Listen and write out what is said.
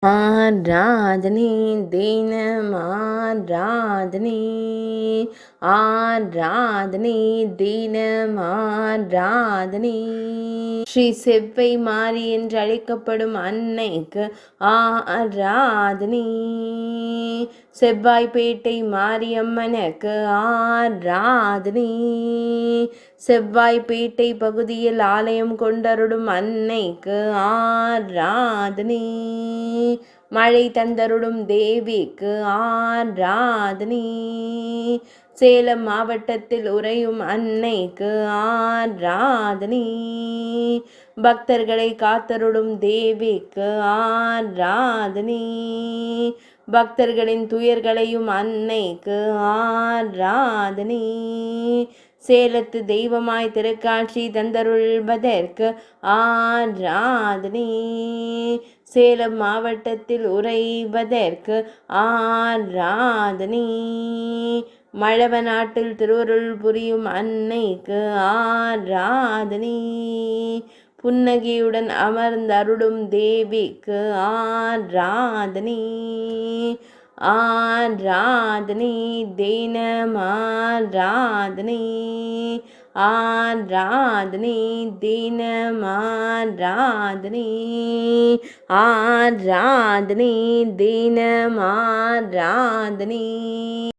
ஆராதனை தினம் ஆராதனை, ஆராதனை தினம் ஆராதனை. ஸ்ரீ செவ்வை மாறி என்று அழைக்கப்படும் அன்னைக்கு ஆராதனை. செவ்வாய்ப்பேட்டை மாரியம்மனுக்கு ஆராதனை. செவ்வாய்ப்பேட்டை பகுதியில் ஆலயம் கொண்டருடும் அன்னைக்கு ஆராதனை. மழை தந்தருடும் தேவிக்கு ஆராதனை. சேலம் மாவட்டத்தில் உறையும் அன்னைக்கு ஆராதனை. பக்தர்களை காத்தருடும் தேவிக்கு ஆராதனை. பக்தர்களின் துயர்களையும் அன்னைக்கு ஆராதனை. சேலத்து தெய்வமாய் திருக்காட்சி தந்தருள்வதற்கு ஆராதனை. சேலம் மாவட்டத்தில் உறைவதற்கு ஆராதனை. மழவ நாட்டில் திருவருள் புரியும் அன்னைக்கு ஆராதனை. புன்னகையுடன் அமர்ந்தருளும் தேவிக்கு ஆராதனை. ஆராதனை தினம் ஆராதனை. ஆராதனை தினம் ஆராதனை. ஆராதனை தினம் ஆராதனை.